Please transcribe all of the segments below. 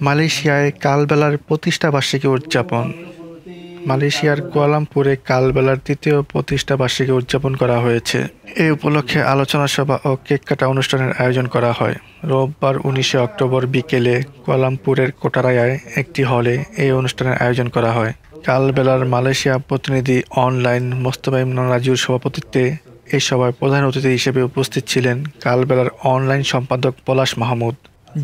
মালয়েশিয়ায় কালবেলার প্রতিষ্ঠা বার্ষিকী উদযাপন। মালয়েশিয়ার কুয়ালালামপুরে কালবেলার তৃতীয় প্রতিষ্ঠা বার্ষিকী উদযাপন করা হয়েছে। এই উপলক্ষে আলোচনা সভা ও কেক কাটা অনুষ্ঠানের আয়োজন করা হয়। রোববার 19 অক্টোবর বিকেলে কুয়ালালামপুরের কোটারায়ায় একটি হলে এই অনুষ্ঠানের আয়োজন করা হয়। কালবেলার মালয়েশিয়া প্রতিনিধি অনলাইন মোস্তফা ইমরান রাজুর সভাপতিত্বে এই সভায় প্রধান অতিথি হিসেবে উপস্থিত ছিলেন কালবেলার অনলাইন সম্পাদক পলাশ মাহমুদ।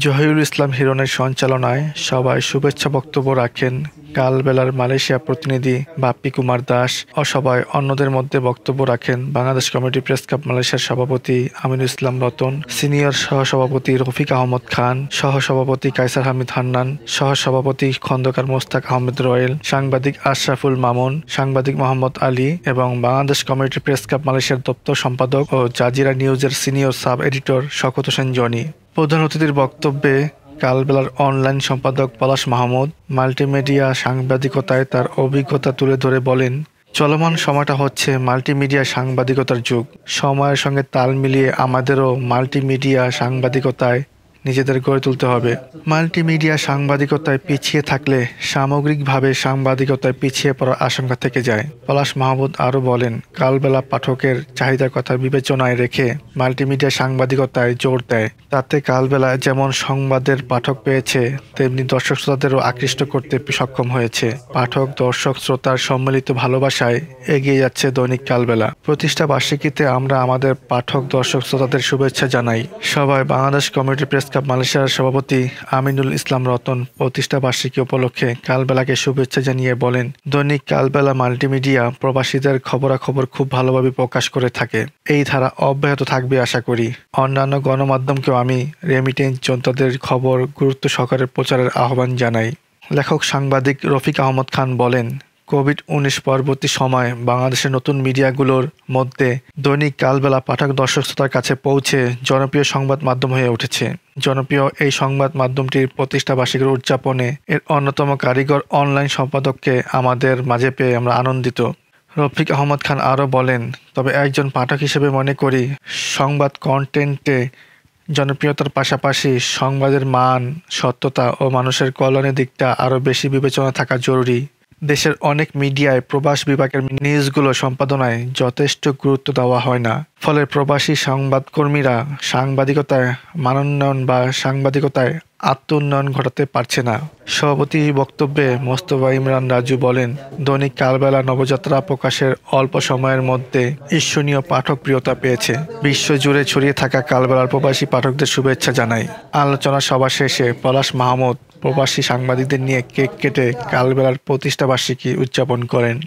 জহিরুল ইসলাম হিরণের সঞ্চালনায় সভায় শুভেচ্ছা বক্তব্য রাখেন কালবেলার মালয়েশিয়া প্রতিনিধি বাপ্পি কুমার দাস ও সভায় অন্যদের মধ্যে বক্তব্য রাখেন বাংলাদেশ কমিউনিটি প্রেস ক্লাব মালয়েশিয়ার সভাপতি আমিনুল ইসলাম রতন, সিনিয়র সহসভাপতি রফিক আহমদ খান, সহসভাপতি কায়সার হামিদ হান্নান, সহসভাপতি খন্দকার মোস্তাক আহমেদ রয়েল, সাংবাদিক আশরাফুল মামুন, সাংবাদিক মোহাম্মদ আলী এবং বাংলাদেশ কমিউনিটি প্রেস ক্লাব মালয়েশিয়ার দপ্তর সম্পাদক ও জাজিরা নিউজের senior sub editor Shawkat Hossain Jony. প্রধান অতিথির বক্তব্যে কালবেলার অনলাইন সম্পাদক পলাশ মাহমুদ মাল্টিমিডিয়া সাংবাদিকতায় তার অভিজ্ঞতা তুলে ধরে বলেন, চলমান সময়টা হচ্ছে মাল্টিমিডিয়া সাংবাদিকতার যুগ। সময়ের সঙ্গে তাল মিলিয়ে আমাদেরও মাল্টিমিডিয়া সাংবাদিকতায় নিজেদের গড়ে তুলতে হবে। মাল্টিমিডিয়া সাংবাদিকতায় পিছিয়ে থাকলে সামগ্রিকভাবে সাংবাদিকতায় পিছিয়ে পড়ার আশঙ্কা থেকে যায়। পলাশ মাহমুদ আরও বলেন, কালবেলা পাঠকের চাহিদার কথা বিবেচনায় রেখে মাল্টিমিডিয়া সাংবাদিকতায় জোর দেয়। তাতে কালবেলা যেমন সংবাদের পাঠক পেয়েছে, তেমনি দর্শক শ্রোতাদেরও আকৃষ্ট করতে সক্ষম হয়েছে। পাঠক দর্শক শ্রোতার সম্মিলিত ভালোবাসায় এগিয়ে যাচ্ছে দৈনিক কালবেলা। প্রতিষ্ঠা বার্ষিকীতে আমরা আমাদের পাঠক দর্শক শ্রোতাদের শুভেচ্ছা জানাই। সভায় বাংলাদেশ কমিউনিটি প্রেস ক্লাব মালয়েশিয়ার সভাপতি আমিনুল ইসলাম রতন প্রতিষ্ঠা বার্ষিকী উপলক্ষে কালবেলাকে শুভেচ্ছা জানিয়ে বলেন, দৈনিক কালবেলা মাল্টিমিডিয়া প্রবাসীদের খবরাখবর খুব ভালোভাবে প্রকাশ করে থাকে। এই ধারা অব্যাহত থাকবে আশা করি। অন্যান্য গণমাধ্যমকেও আমি রেমিটেন্স যোদ্ধাদের খবর গুরুত্ব সহকারে প্রচারের আহ্বান জানাই। লেখক সাংবাদিক রফিক আহমদ খান বলেন, কোভিড-19 পরবর্তী সময় বাংলাদেশের নতুন মিডিয়াগুলোর মধ্যে দৈনিক কালবেলা পাঠক দর্শক শ্রোতার কাছে পৌঁছে জনপ্রিয় সংবাদ মাধ্যম হয়ে উঠেছে। জনপ্রিয় এই সংবাদ মাধ্যমটির প্রতিষ্ঠা বার্ষিকীর উদযাপনে এর অন্যতম কারিগর অনলাইন সম্পাদককে আমাদের মাঝে পেয়ে আমরা আনন্দিত। রফিক আহমদ খান আরও বলেন, তবে একজন পাঠক হিসেবে মনে করি সংবাদ কন্টেন্টে জনপ্রিয়তার পাশাপাশি সংবাদের মান, সত্যতা ও মানুষের কল্যাণের দিকটা আরও বেশি বিবেচনা থাকা জরুরি। দেশের অনেক মিডিয়ায় প্রবাস বিভাগের নিউজগুলো সম্পাদনায় যথেষ্ট গুরুত্ব দেওয়া হয় না। ফলে প্রবাসী সংবাদকর্মীরা সাংবাদিকতায় মানোন্নয়ন বা সাংবাদিকতায় আত্মোন্নয়ন ঘটাতে পারছে না। সভাপতি বক্তব্যে মোস্তফা ইমরান রাজু বলেন, দৈনিক কালবেলা নবযাত্রা প্রকাশের অল্প সময়ের মধ্যে ঈর্ষণীয় পাঠক প্রিয়তা পেয়েছে। বিশ্বজুড়ে ছড়িয়ে থাকা কালবেলার প্রবাসী পাঠকদের শুভেচ্ছা জানাই। আলোচনা সভা শেষে পলাশ মাহমুদ প্রবাসী সাংবাদিকদের নিয়ে কেক কেটে কালবেলার প্রতিষ্ঠা বার্ষিকী উদযাপন করেন।